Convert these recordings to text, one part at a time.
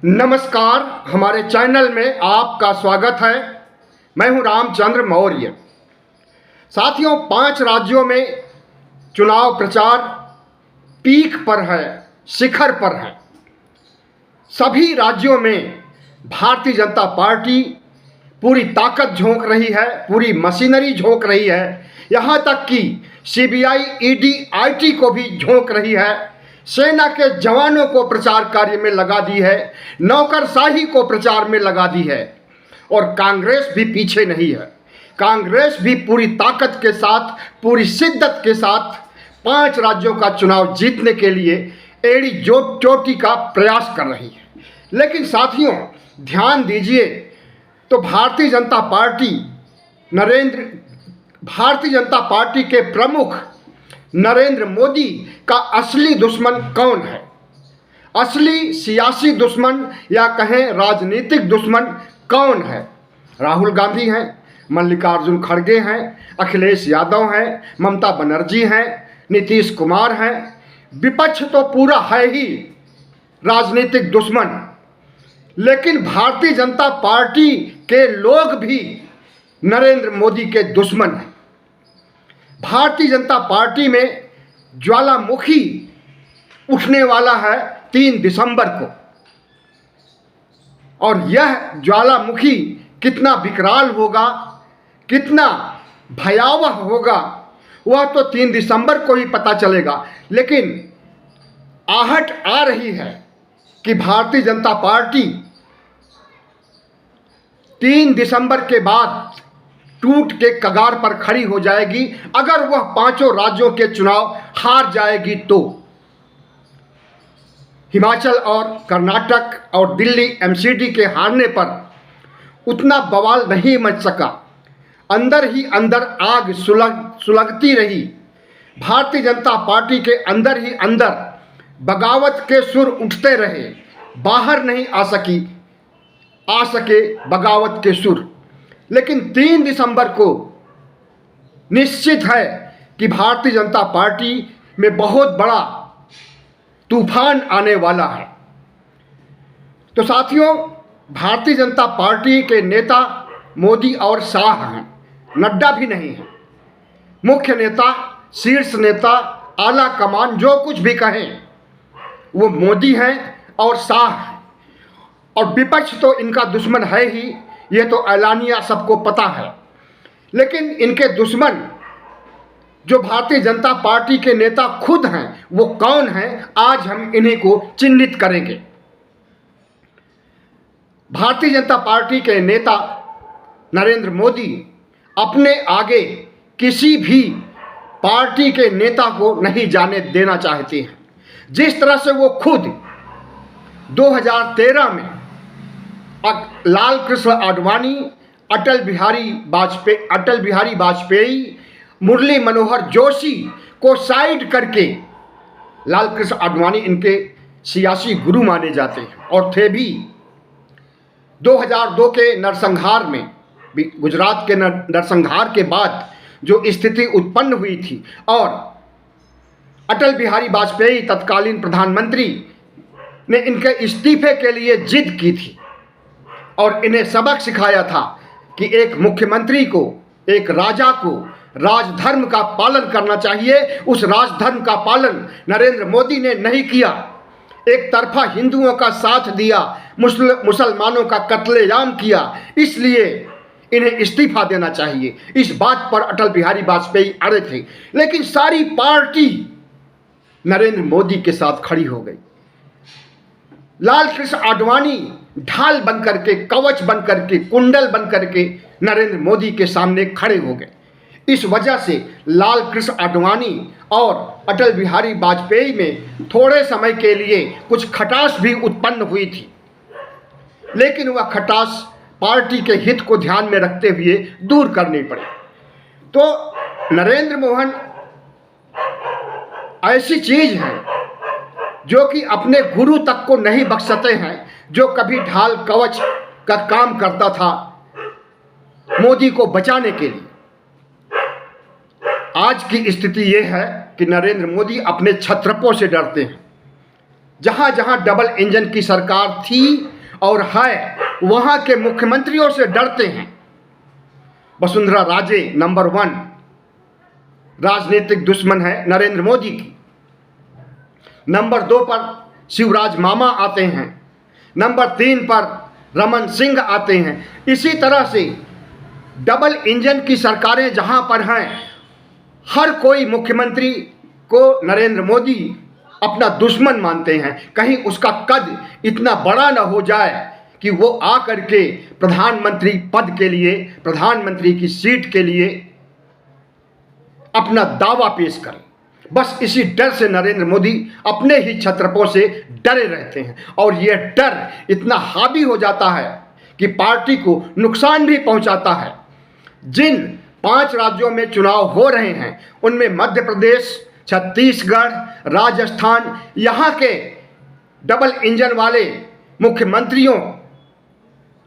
नमस्कार, हमारे चैनल में आपका स्वागत है। मैं हूं रामचंद्र मौर्य। साथियों, 5 राज्यों में चुनाव प्रचार पीक पर है, शिखर पर है। सभी राज्यों में भारतीय जनता पार्टी पूरी ताकत झोंक रही है, पूरी मशीनरी झोंक रही है। यहाँ तक कि सीबीआई, ईडी, आईटी को भी झोंक रही है। सेना के जवानों को प्रचार कार्य में लगा दी है, नौकरशाही को प्रचार में लगा दी है। और कांग्रेस भी पीछे नहीं है। कांग्रेस भी पूरी ताकत के साथ, पूरी शिद्दत के साथ 5 राज्यों का चुनाव जीतने के लिए एड़ी चोटी का प्रयास कर रही है। लेकिन साथियों, ध्यान दीजिए तो भारतीय जनता पार्टी के प्रमुख नरेंद्र मोदी का असली दुश्मन कौन है? असली सियासी दुश्मन या कहें राजनीतिक दुश्मन कौन है? राहुल गांधी हैं, मल्लिकार्जुन खड़गे हैं, अखिलेश यादव हैं, ममता बनर्जी हैं, नीतीश कुमार हैं। विपक्ष तो पूरा है ही राजनीतिक दुश्मन। लेकिन भारतीय जनता पार्टी के लोग भी नरेंद्र मोदी के दुश्मन हैं। भारतीय जनता पार्टी में ज्वालामुखी उठने वाला है 3 दिसंबर को, और यह ज्वालामुखी कितना विकराल होगा, कितना भयावह होगा, वह तो 3 दिसंबर को ही पता चलेगा। लेकिन आहट आ रही है कि भारतीय जनता पार्टी 3 दिसंबर के बाद टूट के कगार पर खड़ी हो जाएगी। अगर वह 5 राज्यों के चुनाव हार जाएगी तो हिमाचल और कर्नाटक और दिल्ली एमसीडी के हारने पर उतना बवाल नहीं मच सका। अंदर ही अंदर आग सुलगती रही। भारतीय जनता पार्टी के अंदर ही अंदर बगावत के सुर उठते रहे। बाहर नहीं आ सके बगावत के सुर। लेकिन 3 दिसंबर को निश्चित है कि भारतीय जनता पार्टी में बहुत बड़ा तूफान आने वाला है। तो साथियों, भारतीय जनता पार्टी के नेता मोदी और शाह हैं, नड्डा भी नहीं है। मुख्य नेता, शीर्ष नेता, आला कमान जो कुछ भी कहें वो मोदी हैं और शाह हैं। और विपक्ष तो इनका दुश्मन है ही, ये तो ऐलानिया सबको पता है। लेकिन इनके दुश्मन जो भारतीय जनता पार्टी के नेता खुद हैं, वो कौन हैं? आज हम इन्हीं को चिन्हित करेंगे। भारतीय जनता पार्टी के नेता नरेंद्र मोदी अपने आगे किसी भी पार्टी के नेता को नहीं जाने देना चाहते हैं। जिस तरह से वो खुद 2013 में लाल कृष्ण आडवाणी, अटल बिहारी वाजपेयी, मुरली मनोहर जोशी को साइड करके, लाल कृष्ण आडवाणी इनके सियासी गुरु माने जाते हैं और थे भी। 2002 के नरसंहार में, गुजरात के नरसंहार के बाद जो स्थिति उत्पन्न हुई थी और अटल बिहारी वाजपेयी तत्कालीन प्रधानमंत्री ने इनके इस्तीफे के लिए जिद की थी और इन्हें सबक सिखाया था कि एक मुख्यमंत्री को, एक राजा को राजधर्म का पालन करना चाहिए। उस राजधर्म का पालन नरेंद्र मोदी ने नहीं किया। एक तरफा हिंदुओं का साथ दिया, मुसलमानों का कत्लेआम किया। इसलिए इन्हें इस्तीफा देना चाहिए। इस बात पर अटल बिहारी वाजपेयी अड़े थे। लेकिन सारी पार्टी नरेंद्र मोदी के साथ खड़ी हो गई। लाल कृष्ण आडवाणी ढाल बन करके, कवच बन करके, कुंडल बन करके नरेंद्र मोदी के सामने खड़े हो गए। इस वजह से लाल कृष्ण आडवाणी और अटल बिहारी वाजपेयी में थोड़े समय के लिए कुछ खटास भी उत्पन्न हुई थी। लेकिन वह खटास पार्टी के हित को ध्यान में रखते हुए दूर करनी पड़ी। तो नरेंद्र मोहन ऐसी चीज है जो कि अपने गुरु तक को नहीं बख्शते हैं, जो कभी ढाल कवच का काम करता था मोदी को बचाने के लिए। आज की स्थिति यह है कि नरेंद्र मोदी अपने छत्रपों से डरते हैं। जहां जहां डबल इंजन की सरकार थी और है वहां के मुख्यमंत्रियों से डरते हैं। वसुंधरा राजे नंबर 1 राजनीतिक दुश्मन है नरेंद्र मोदी की। नंबर 2 पर शिवराज मामा आते हैं। नंबर 3 पर रमन सिंह आते हैं। इसी तरह से डबल इंजन की सरकारें जहां पर हैं, हर कोई मुख्यमंत्री को नरेंद्र मोदी अपना दुश्मन मानते हैं। कहीं उसका कद इतना बड़ा न हो जाए कि वो आकर के प्रधानमंत्री पद के लिए, प्रधानमंत्री की सीट के लिए अपना दावा पेश करें। बस इसी डर से नरेंद्र मोदी अपने ही छत्रपों से डरे रहते हैं और यह डर इतना हावी हो जाता है कि पार्टी को नुकसान भी पहुंचाता है। जिन 5 राज्यों में चुनाव हो रहे हैं उनमें मध्य प्रदेश, छत्तीसगढ़, राजस्थान, यहाँ के डबल इंजन वाले मुख्यमंत्रियों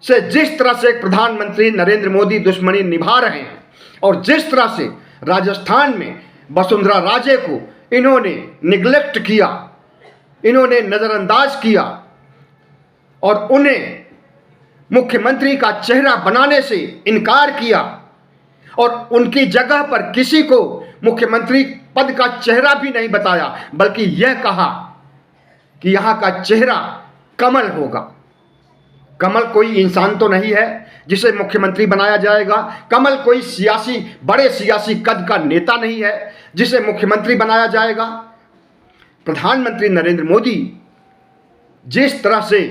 से जिस तरह से प्रधानमंत्री नरेंद्र मोदी दुश्मनी निभा रहे हैं और जिस तरह से राजस्थान में वसुंधरा राजे को इन्होंने निगलेक्ट किया, इन्होंने नज़रअंदाज किया और उन्हें मुख्यमंत्री का चेहरा बनाने से इनकार किया और उनकी जगह पर किसी को मुख्यमंत्री पद का चेहरा भी नहीं बताया, बल्कि यह कहा कि यहाँ का चेहरा कमल होगा। कमल कोई इंसान तो नहीं है जिसे मुख्यमंत्री बनाया जाएगा। कमल कोई बड़े सियासी कद का नेता नहीं है जिसे मुख्यमंत्री बनाया जाएगा। प्रधानमंत्री नरेंद्र मोदी जिस तरह से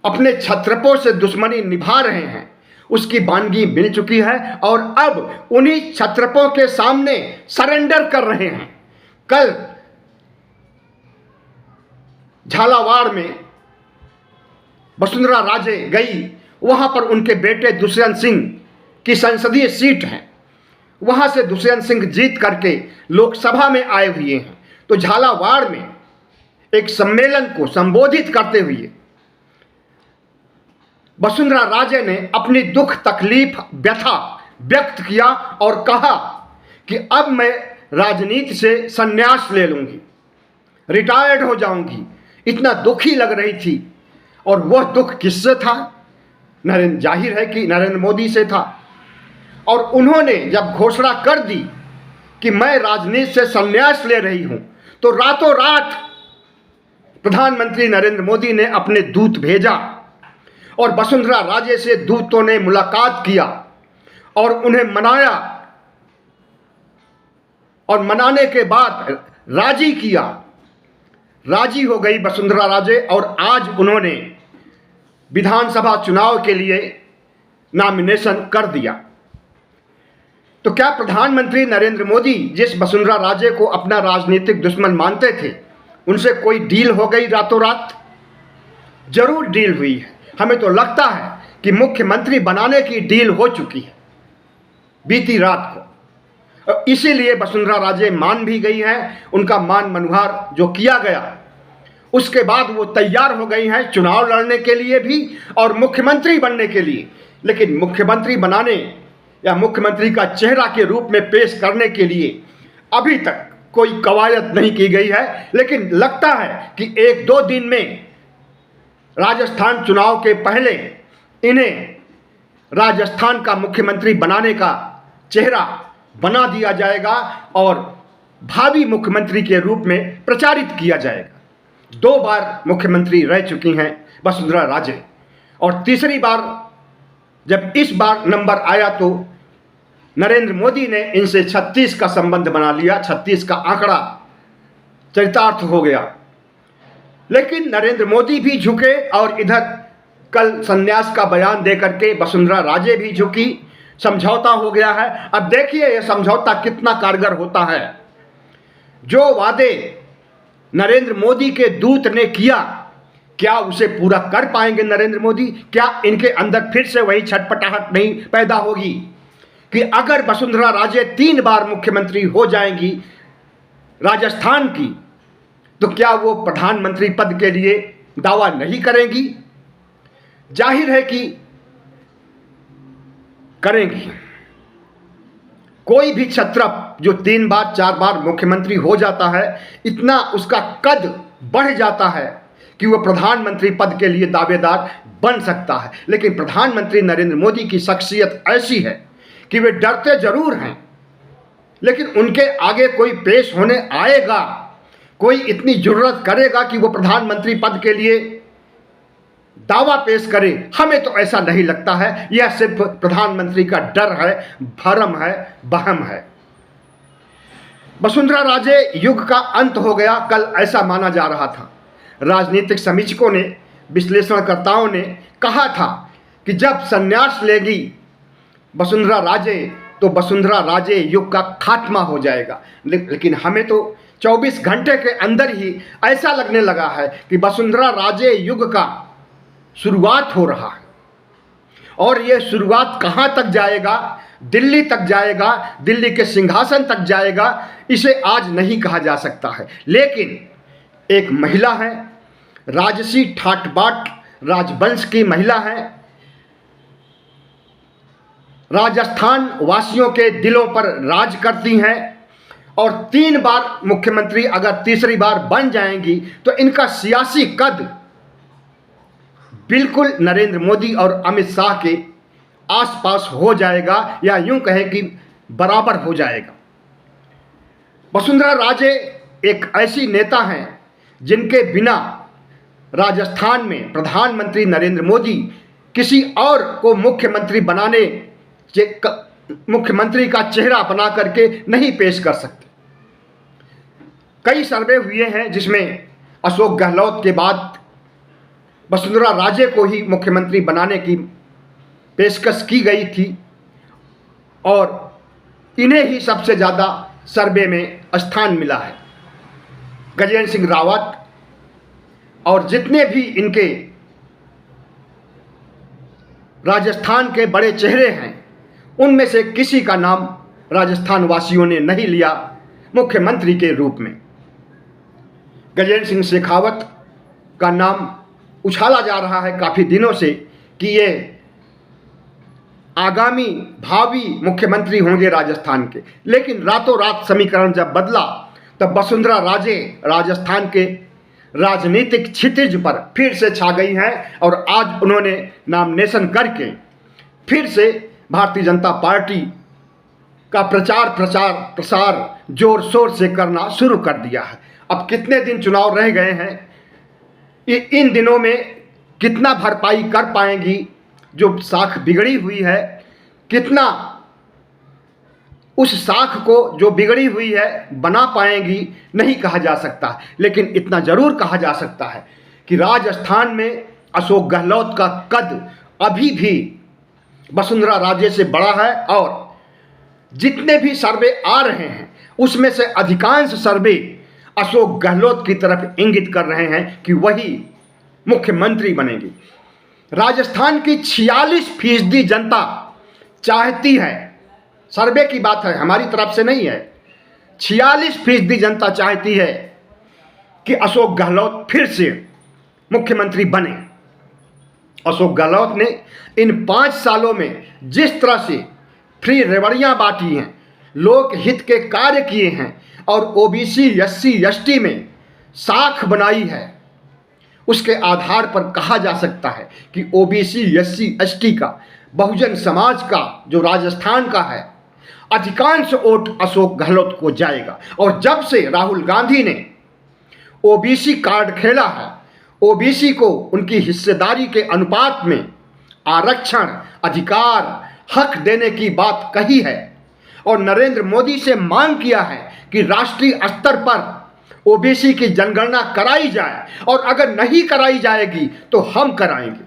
अपने छत्रपों से दुश्मनी निभा रहे हैं उसकी बानगी मिल चुकी है और अब उन्हीं छत्रपों के सामने सरेंडर कर रहे हैं। कल झालावाड़ में वसुंधरा राजे गई, वहां पर उनके बेटे दुष्यंत सिंह की संसदीय सीट है, वहां से दुष्यंत सिंह जीत करके लोकसभा में आए हुए हैं। तो झालावाड़ में एक सम्मेलन को संबोधित करते हुए वसुंधरा राजे ने अपनी दुख, तकलीफ, व्यथा व्यक्त किया और कहा कि अब मैं राजनीति से संन्यास ले लूंगी, रिटायर्ड हो जाऊंगी। इतना दुखी लग रही थी और वह दुख किससे था? जाहिर है कि नरेंद्र मोदी से था। और उन्होंने जब घोषणा कर दी कि मैं राजनीति से संन्यास ले रही हूं तो रातों रात प्रधानमंत्री नरेंद्र मोदी ने अपने दूत भेजा और वसुंधरा राजे से दूतों ने मुलाकात किया और उन्हें मनाया और मनाने के बाद राजी किया। राजी हो गई वसुंधरा राजे और आज उन्होंने विधानसभा चुनाव के लिए नॉमिनेशन कर दिया। तो क्या प्रधानमंत्री नरेंद्र मोदी जिस वसुंधरा राजे को अपना राजनीतिक दुश्मन मानते थे उनसे कोई डील हो गई रातों रात? जरूर डील हुई है। हमें तो लगता है कि मुख्यमंत्री बनाने की डील हो चुकी है बीती रात को। और इसीलिए वसुंधरा राजे मान भी गई हैं। उनका मान मनुहार जो किया गया उसके बाद वो तैयार हो गई हैं चुनाव लड़ने के लिए भी और मुख्यमंत्री बनने के लिए। लेकिन मुख्यमंत्री बनाने या मुख्यमंत्री का चेहरा के रूप में पेश करने के लिए अभी तक कोई कवायद नहीं की गई है। लेकिन लगता है कि 1-2 दिन में राजस्थान चुनाव के पहले इन्हें राजस्थान का मुख्यमंत्री बनाने का चेहरा बना दिया जाएगा और भावी मुख्यमंत्री के रूप में प्रचारित किया जाएगा। 2 बार मुख्यमंत्री रह चुकी हैं वसुंधरा राजे और तीसरी बार जब इस बार नंबर आया तो नरेंद्र मोदी ने इनसे 36 का संबंध बना लिया, 36 का आंकड़ा चरितार्थ हो गया। लेकिन नरेंद्र मोदी भी झुके और इधर कल संन्यास का बयान देकर के वसुंधरा राजे भी झुकी, समझौता हो गया है। अब देखिए यह समझौता कितना कारगर होता है। जो वादे नरेंद्र मोदी के दूत ने किया क्या उसे पूरा कर पाएंगे नरेंद्र मोदी? क्या इनके अंदर फिर से वही छटपटाहट नहीं पैदा होगी कि अगर वसुंधरा राजे 3 बार मुख्यमंत्री हो जाएंगी राजस्थान की तो क्या वो प्रधानमंत्री पद के लिए दावा नहीं करेंगी? जाहिर है कि करेंगी। कोई भी क्षत्रप जो 3 बार 4 बार मुख्यमंत्री हो जाता है इतना उसका कद बढ़ जाता है कि वह प्रधानमंत्री पद के लिए दावेदार बन सकता है। लेकिन प्रधानमंत्री नरेंद्र मोदी की शख्सियत ऐसी है कि वे डरते जरूर हैं, लेकिन उनके आगे कोई पेश होने आएगा, कोई इतनी जुर्रत करेगा कि वो प्रधानमंत्री पद के लिए दावा पेश करे, हमें तो ऐसा नहीं लगता है। यह सिर्फ प्रधानमंत्री का डर है, भरम है, वहम है। वसुंधरा राजे युग का अंत हो गया, कल ऐसा माना जा रहा था। राजनीतिक समीक्षकों ने, विश्लेषणकर्ताओं ने कहा था कि जब संन्यास लेगी वसुंधरा राजे तो वसुंधरा राजे युग का खात्मा हो जाएगा। लेकिन हमें तो 24 घंटे के अंदर ही ऐसा लगने लगा है कि वसुंधरा राजे युग का शुरुआत हो रहा है। और ये शुरुआत कहाँ तक जाएगा? दिल्ली तक जाएगा, दिल्ली के सिंहासन तक जाएगा, इसे आज नहीं कहा जा सकता है। लेकिन एक महिला है, राजसी ठाट-बाट राजवंश की महिला है, राजस्थान वासियों के दिलों पर राज करती हैं और 3 बार मुख्यमंत्री अगर तीसरी बार बन जाएंगी तो इनका सियासी कद बिल्कुल नरेंद्र मोदी और अमित शाह के आसपास हो जाएगा, या यूं कहें कि बराबर हो जाएगा। वसुंधरा राजे एक ऐसी नेता हैं जिनके बिना राजस्थान में प्रधानमंत्री नरेंद्र मोदी किसी और को मुख्यमंत्री का चेहरा बना करके नहीं पेश कर सकते। कई सर्वे हुए हैं जिसमें अशोक गहलोत के बाद वसुंधरा राजे को ही मुख्यमंत्री बनाने की पेशकश की गई थी और इन्हें ही सबसे ज़्यादा सर्वे में स्थान मिला है। गजेंद्र सिंह रावत और जितने भी इनके राजस्थान के बड़े चेहरे हैं, उनमें से किसी का नाम राजस्थान वासियों ने नहीं लिया मुख्यमंत्री के रूप में। गजेंद्र सिंह शेखावत का नाम उछाला जा रहा है काफ़ी दिनों से कि ये आगामी भावी मुख्यमंत्री होंगे राजस्थान के। लेकिन रातों रात समीकरण जब बदला तब वसुंधरा राजे राजस्थान के राजनीतिक क्षितिज पर फिर से छा गई हैं और आज उन्होंने नामिनेशन करके फिर से भारतीय जनता पार्टी का प्रसार जोर शोर से करना शुरू कर दिया है। अब कितने दिन चुनाव रह गए हैं, इन दिनों में कितना भरपाई कर पाएंगी जो साख बिगड़ी हुई है, कितना उस साख को जो बिगड़ी हुई है बना पाएंगी, नहीं कहा जा सकता। लेकिन इतना जरूर कहा जा सकता है कि राजस्थान में अशोक गहलोत का कद अभी भी वसुंधरा राजे से बड़ा है और जितने भी सर्वे आ रहे हैं उसमें से अधिकांश सर्वे अशोक गहलोत की तरफ इंगित कर रहे हैं कि वही मुख्यमंत्री बनेंगी। राजस्थान की 46% जनता चाहती है, सर्वे की बात है, हमारी तरफ से नहीं है, 46% जनता चाहती है कि अशोक गहलोत फिर से मुख्यमंत्री बने। अशोक गहलोत ने इन 5 सालों में जिस तरह से फ्री रेवड़ियाँ बांटी हैं, लोक हित के कार्य किए हैं और ओबीसी SC ST में साख बनाई है, उसके आधार पर कहा जा सकता है कि ओबीसी SC ST का, बहुजन समाज का, जो राजस्थान का है, अधिकांश वोट अशोक गहलोत को जाएगा। और जब से राहुल गांधी ने ओबीसी कार्ड खेला है, ओबीसी को उनकी हिस्सेदारी के अनुपात में आरक्षण, अधिकार, हक देने की बात कही है और नरेंद्र मोदी से मांग किया है कि राष्ट्रीय स्तर पर ओबीसी की जनगणना कराई जाए और अगर नहीं कराई जाएगी तो हम कराएंगे।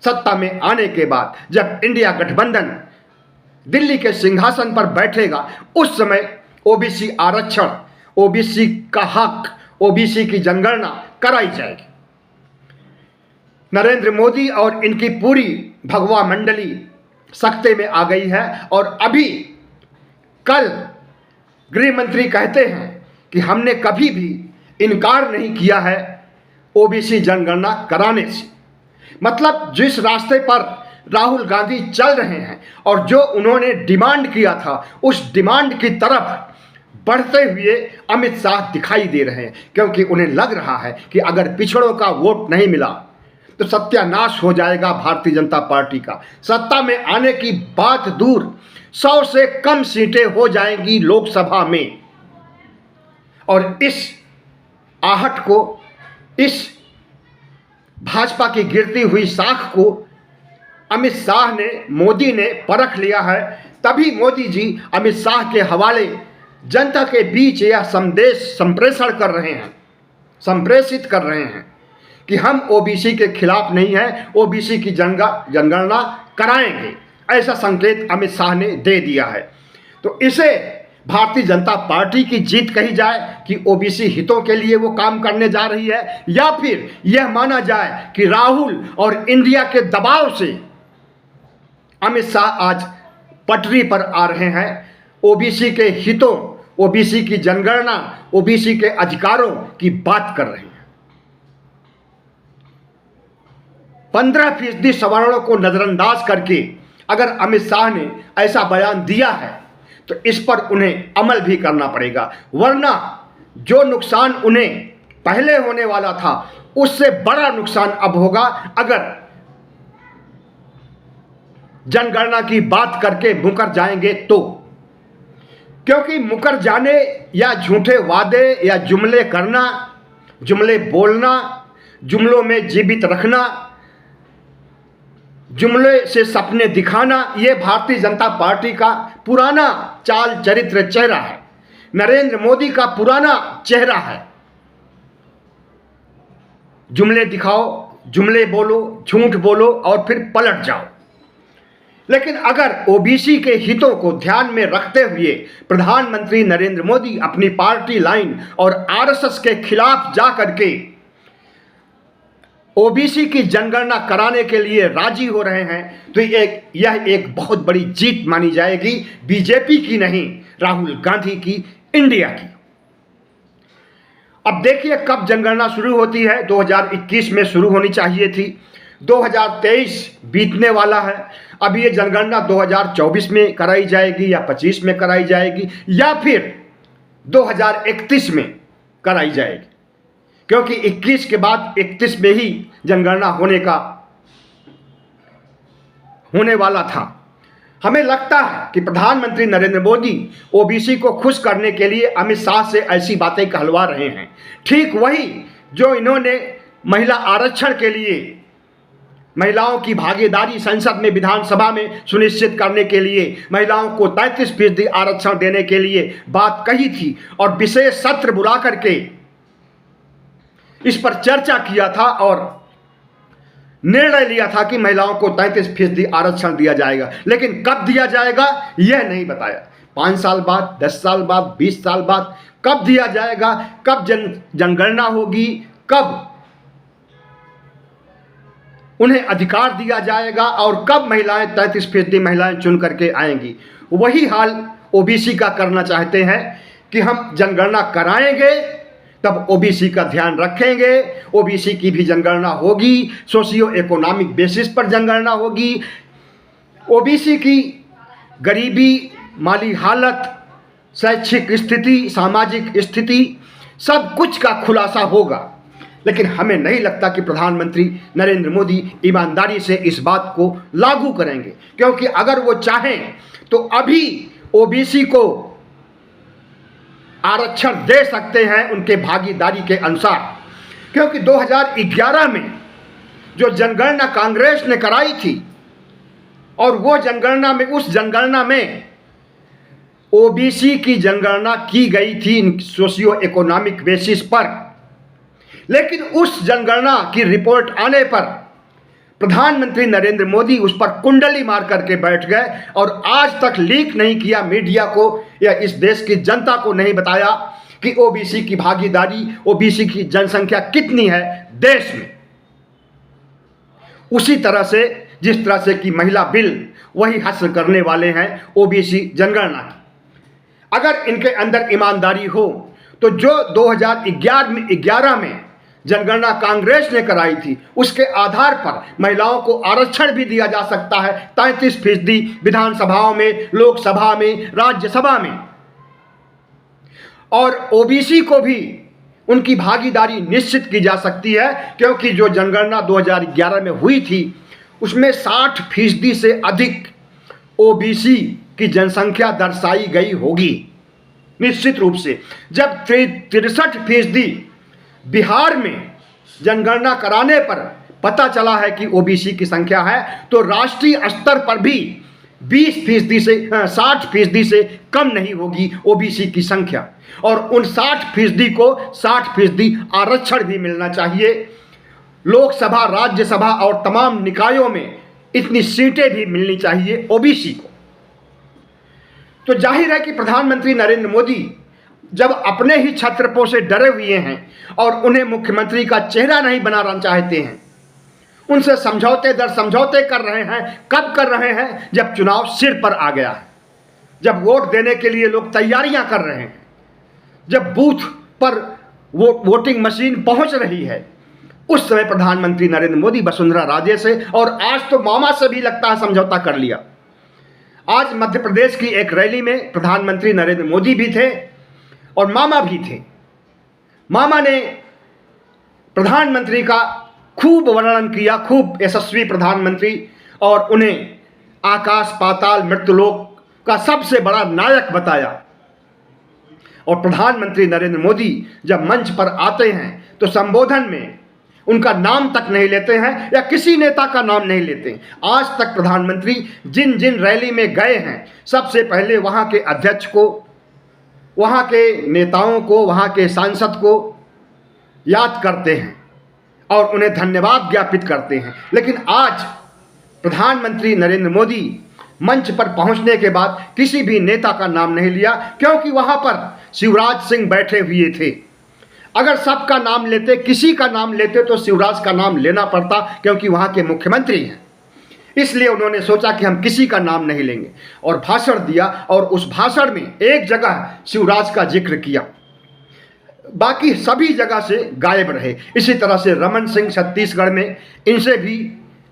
सत्ता में आने के बाद जब इंडिया गठबंधन दिल्ली के सिंहासन पर बैठेगा, उस समय ओबीसी आरक्षण, ओबीसी का हक, ओबीसी की जनगणना कराई जाएगी। नरेंद्र मोदी और इनकी पूरी भगवा मंडली सख्ते में आ गई है और अभी कल गृह मंत्री कहते हैं कि हमने कभी भी इनकार नहीं किया है ओबीसी जनगणना कराने से। मतलब जिस रास्ते पर राहुल गांधी चल रहे हैं और जो उन्होंने डिमांड किया था, उस डिमांड की तरफ बढ़ते हुए अमित शाह दिखाई दे रहे हैं, क्योंकि उन्हें लग रहा है कि अगर पिछड़ों का वोट नहीं मिला तो सत्यानाश हो जाएगा भारतीय जनता पार्टी का। सत्ता में आने की बात दूर, 100 से कम सीटें हो जाएंगी लोकसभा में। और इस आहट को, इस भाजपा की गिरती हुई साख को अमित शाह ने, मोदी ने परख लिया है। तभी मोदी जी अमित शाह के हवाले जनता के बीच यह संदेश संप्रेषित कर रहे हैं कि हम ओबीसी के खिलाफ नहीं हैं, ओबीसी की जनगणना कराएंगे। ऐसा संकेत अमित शाह ने दे दिया है। तो इसे भारतीय जनता पार्टी की जीत कही जाए कि ओबीसी हितों के लिए वो काम करने जा रही है, या फिर यह माना जाए कि राहुल और इंडिया के दबाव से अमित शाह आज पटरी पर आ रहे हैं, ओबीसी के हितों, ओबीसी की जनगणना, ओबीसी के अधिकारों की बात कर रहे हैं। 15% सवर्णों को नजरअंदाज करके अगर अमित शाह ने ऐसा बयान दिया है तो इस पर उन्हें अमल भी करना पड़ेगा, वरना जो नुकसान उन्हें पहले होने वाला था उससे बड़ा नुकसान अब होगा अगर जनगणना की बात करके मुकर जाएंगे तो। क्योंकि मुकर जाने या झूठे वादे या जुमले करना, जुमले बोलना, जुमलों में जीवित रखना, जुमले से सपने दिखाना, ये भारतीय जनता पार्टी का पुराना चाल चरित्र चेहरा है, नरेंद्र मोदी का पुराना चेहरा है। जुमले दिखाओ, जुमले बोलो, झूठ बोलो और फिर पलट जाओ। लेकिन अगर ओबीसी के हितों को ध्यान में रखते हुए प्रधानमंत्री नरेंद्र मोदी अपनी पार्टी लाइन और आरएसएस के खिलाफ जा करके ओबीसी की जनगणना कराने के लिए राजी हो रहे हैं तो यह एक बहुत बड़ी जीत मानी जाएगी, बीजेपी की नहीं, राहुल गांधी की, इंडिया की। अब देखिए कब जनगणना शुरू होती है। 2021 में शुरू होनी चाहिए थी, 2023 बीतने वाला है। अब ये जनगणना 2024 में कराई जाएगी या 25 में कराई जाएगी या फिर 2031 में कराई जाएगी, क्योंकि 21 के बाद 31 में ही जनगणना होने वाला था। हमें लगता है कि प्रधानमंत्री नरेंद्र मोदी ओबीसी को खुश करने के लिए अमित शाह से ऐसी बातें कहलवा रहे हैं, ठीक वही जो इन्होंने महिला आरक्षण के लिए, महिलाओं की भागीदारी संसद में, विधानसभा में सुनिश्चित करने के लिए, महिलाओं को 33% आरक्षण देने के लिए बात कही थी और विशेष सत्र बुला करके इस पर चर्चा किया था और निर्णय लिया था कि महिलाओं को 33% आरक्षण दिया जाएगा। लेकिन कब दिया जाएगा यह नहीं बताया। 5 साल बाद, 10 साल बाद, 20 साल बाद कब दिया जाएगा, कब जनगणना होगी, कब उन्हें अधिकार दिया जाएगा और कब महिलाएं 33% महिलाएं चुन करके आएंगी। वही हाल ओबीसी का करना चाहते हैं कि हम जनगणना कराएंगे तब ओबीसी का ध्यान रखेंगे, ओबीसी की भी जनगणना होगी, सोशियो इकोनॉमिक बेसिस पर जनगणना होगी, ओबीसी की गरीबी, माली हालत, शैक्षिक स्थिति, सामाजिक स्थिति, सब कुछ का खुलासा होगा। लेकिन हमें नहीं लगता कि प्रधानमंत्री नरेंद्र मोदी ईमानदारी से इस बात को लागू करेंगे, क्योंकि अगर वो चाहें तो अभी ओबीसी को आरक्षण दे सकते हैं उनके भागीदारी के अनुसार। क्योंकि 2011 में जो जनगणना कांग्रेस ने कराई थी और वो जनगणना में, उस जनगणना में ओबीसी की जनगणना की गई थी सोशियो इकोनॉमिक बेसिस पर। लेकिन उस जनगणना की रिपोर्ट आने पर प्रधानमंत्री नरेंद्र मोदी उस पर कुंडली मार करके बैठ गए और आज तक लीक नहीं किया मीडिया को या इस देश की जनता को नहीं बताया कि ओबीसी की भागीदारी, ओबीसी की जनसंख्या कितनी है देश में। उसी तरह से जिस तरह से कि महिला बिल वही हासिल करने वाले हैं ओबीसी जनगणना की। अगर इनके अंदर ईमानदारी हो तो जो 2011 में जनगणना कांग्रेस ने कराई थी उसके आधार पर महिलाओं को आरक्षण भी दिया जा सकता है 33% विधानसभाओं में, लोकसभा में, राज्यसभा में। और ओबीसी को भी उनकी भागीदारी निश्चित की जा सकती है, क्योंकि जो जनगणना 2011 में हुई थी उसमें 60% से अधिक ओबीसी की जनसंख्या दर्शाई गई होगी निश्चित रूप से। जब 63% बिहार में जनगणना कराने पर पता चला है कि ओबीसी की संख्या है, तो राष्ट्रीय स्तर पर भी 20% से 60% से कम नहीं होगी ओबीसी की संख्या। और उन 60% को 60% आरक्षण भी मिलना चाहिए। लोकसभा, राज्यसभा और तमाम निकायों में इतनी सीटें भी मिलनी चाहिए ओबीसी को। तो जाहिर है कि प्रधानमंत्री नरेंद्र मोदी जब अपने ही छत्रपों से डरे हुए हैं और उन्हें मुख्यमंत्री का चेहरा नहीं बनाना चाहते हैं, उनसे समझौते दर समझौते कर रहे हैं। कब कर रहे हैं? जब चुनाव सिर पर आ गया है, जब वोट देने के लिए लोग तैयारियां कर रहे हैं, जब बूथ पर वोटिंग मशीन पहुंच रही है, उस समय प्रधानमंत्री नरेंद्र मोदी वसुंधरा राजे से और आज तो मामा से भी लगता है समझौता कर लिया। आज मध्य प्रदेश की एक रैली में प्रधानमंत्री नरेंद्र मोदी भी थे और मामा भी थे। मामा ने प्रधानमंत्री का खूब वर्णन किया, खूब यशस्वी प्रधानमंत्री, और उन्हें आकाश पाताल मृत्युलोक का सबसे बड़ा नायक बताया। और प्रधानमंत्री नरेंद्र मोदी जब मंच पर आते हैं तो संबोधन में उनका नाम तक नहीं लेते हैं या किसी नेता का नाम नहीं लेते। आज तक प्रधानमंत्री जिन जिन रैली में गए हैं, सबसे पहले वहाँ के अध्यक्ष को, वहाँ के नेताओं को, वहाँ के सांसद को याद करते हैं और उन्हें धन्यवाद ज्ञापित करते हैं। लेकिन आज प्रधानमंत्री नरेंद्र मोदी मंच पर पहुंचने के बाद किसी भी नेता का नाम नहीं लिया, क्योंकि वहां पर शिवराज सिंह बैठे हुए थे। अगर सबका नाम लेते, किसी का नाम लेते, तो शिवराज का नाम लेना पड़ता, क्योंकि वहां के मुख्यमंत्री हैं। इसलिए उन्होंने सोचा कि हम किसी का नाम नहीं लेंगे और भाषण दिया, और उस भाषण में एक जगह शिवराज का जिक्र किया, बाकी सभी जगह से गायब रहे। इसी तरह से रमन सिंह छत्तीसगढ़ में, इनसे भी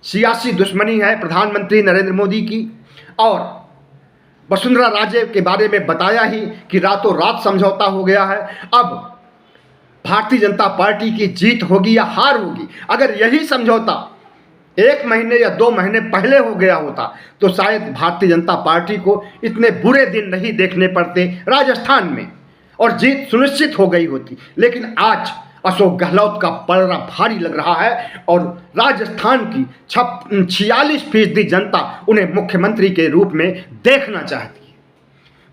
सियासी दुश्मनी है प्रधानमंत्री नरेंद्र मोदी की। और वसुंधरा राजे के बारे में बताया ही कि रातों रात समझौता हो गया है। अब भारतीय जनता पार्टी की जीत होगी या हार होगी। अगर यही समझौता 1 महीने या 2 महीने पहले हो गया होता तो शायद भारतीय जनता पार्टी को इतने बुरे दिन नहीं देखने पड़ते राजस्थान में और जीत सुनिश्चित हो गई होती। लेकिन आज अशोक गहलोत का पलड़ा भारी लग रहा है और राजस्थान की 46% जनता उन्हें मुख्यमंत्री के रूप में देखना चाहती है।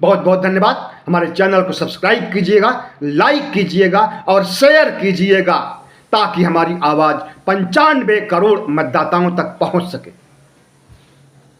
बहुत बहुत धन्यवाद। हमारे चैनल को सब्सक्राइब कीजिएगा, लाइक कीजिएगा और शेयर कीजिएगा, ताकि हमारी आवाज़ 95 करोड़ मतदाताओं तक पहुंच सके।